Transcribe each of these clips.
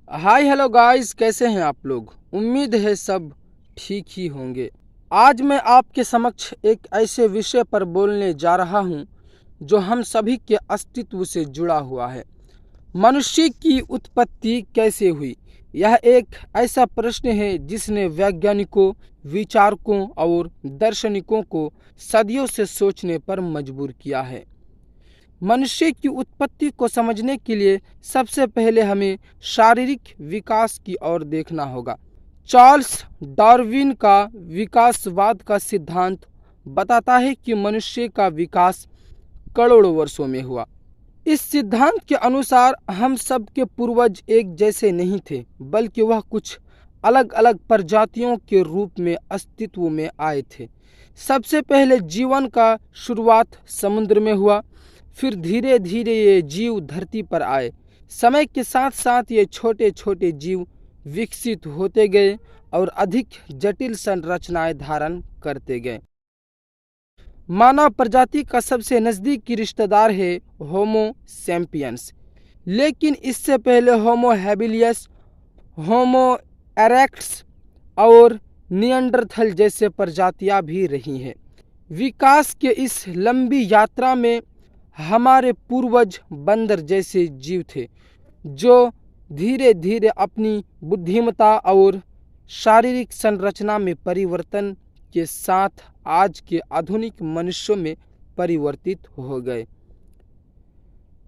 Hi hello guys, कैसे हैं आप लोग। उम्मीद है सब ठीक ही होंगे। आज मैं आपके समक्ष एक ऐसे विषय पर बोलने जा रहा हूं जो हम सभी के अस्तित्व से जुड़ा हुआ है। मनुष्य की उत्पत्ति कैसे हुई। यह एक ऐसा प्रश्न है जिसने वैज्ञानिकों, विचारकों और दार्शनिकों को सदियों से सोचने पर मजबूर किया है। मनुष्य की उत्पत्ति को समझने के लिए सबसे पहले हमें शारीरिक विकास की ओर देखना होगा। चार्ल्स डार्विन का विकासवाद का सिद्धांत बताता है कि मनुष्य का विकास करोड़ों वर्षों में हुआ। इस सिद्धांत के अनुसार हम सब के पूर्वज एक जैसे नहीं थे, बल्कि वह कुछ अलग अलग प्रजातियों के रूप में अस्तित्व में आए थे। सबसे पहले जीवन का शुरुआत समुद्र में हुआ, फिर धीरे धीरे ये जीव धरती पर आए। समय के साथ साथ ये छोटे छोटे जीव विकसित होते गए और अधिक जटिल संरचनाएं धारण करते गए। मानव प्रजाति का सबसे नज़दीकी रिश्तेदार है होमो सैपियंस, लेकिन इससे पहले होमो हैबिलियस, होमो इरेक्टस और निएंडरथल जैसे प्रजातियां भी रही हैं। विकास के इस लंबी यात्रा में हमारे पूर्वज बंदर जैसे जीव थे, जो धीरे धीरे अपनी बुद्धिमत्ता और शारीरिक संरचना में परिवर्तन के साथ आज के आधुनिक मनुष्यों में परिवर्तित हो गए।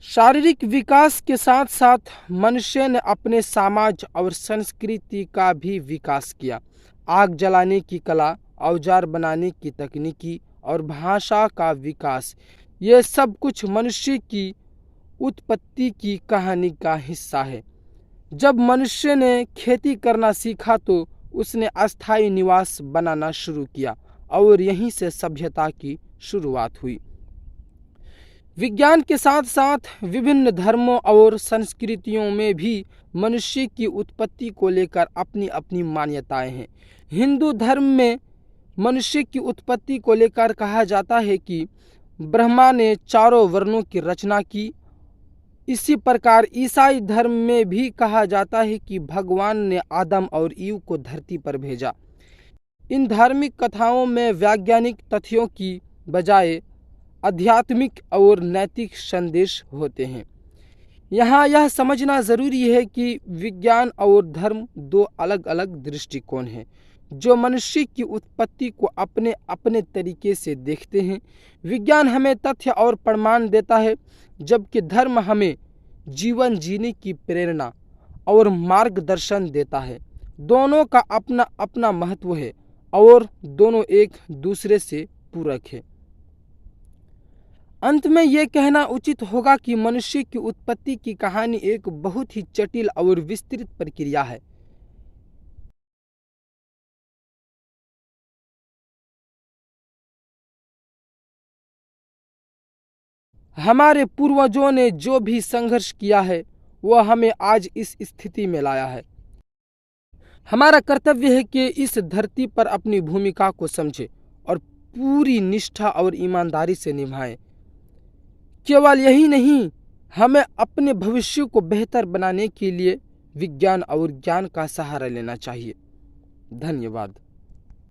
शारीरिक विकास के साथ साथ मनुष्य ने अपने समाज और संस्कृति का भी विकास किया। आग जलाने की कला, औजार बनाने की तकनीकी और भाषा का विकास, ये सब कुछ मनुष्य की उत्पत्ति की कहानी का हिस्सा है। जब मनुष्य ने खेती करना सीखा तो उसने अस्थायी निवास बनाना शुरू किया और यहीं से सभ्यता की शुरुआत हुई। विज्ञान के साथ साथ विभिन्न धर्मों और संस्कृतियों में भी मनुष्य की उत्पत्ति को लेकर अपनी अपनी मान्यताएं हैं। हिंदू धर्म में मनुष्य की उत्पत्ति को लेकर कहा जाता है कि ब्रह्मा ने चारों वर्णों की रचना की। इसी प्रकार ईसाई धर्म में भी कहा जाता है कि भगवान ने आदम और ईव को धरती पर भेजा। इन धार्मिक कथाओं में वैज्ञानिक तथ्यों की बजाय आध्यात्मिक और नैतिक संदेश होते हैं। यहाँ यह समझना जरूरी है कि विज्ञान और धर्म दो अलग अलग दृष्टिकोण हैं, जो मनुष्य की उत्पत्ति को अपने अपने तरीके से देखते हैं। विज्ञान हमें तथ्य और प्रमाण देता है, जबकि धर्म हमें जीवन जीने की प्रेरणा और मार्गदर्शन देता है। दोनों का अपना अपना महत्व है और दोनों एक दूसरे से पूरक है। अंत में ये कहना उचित होगा कि मनुष्य की उत्पत्ति की कहानी एक बहुत ही जटिल और विस्तृत प्रक्रिया है। हमारे पूर्वजों ने जो भी संघर्ष किया है वह हमें आज इस स्थिति में लाया है। हमारा कर्तव्य है कि इस धरती पर अपनी भूमिका को समझें और पूरी निष्ठा और ईमानदारी से निभाएं। केवल यही नहीं, हमें अपने भविष्य को बेहतर बनाने के लिए विज्ञान और ज्ञान का सहारा लेना चाहिए। धन्यवाद।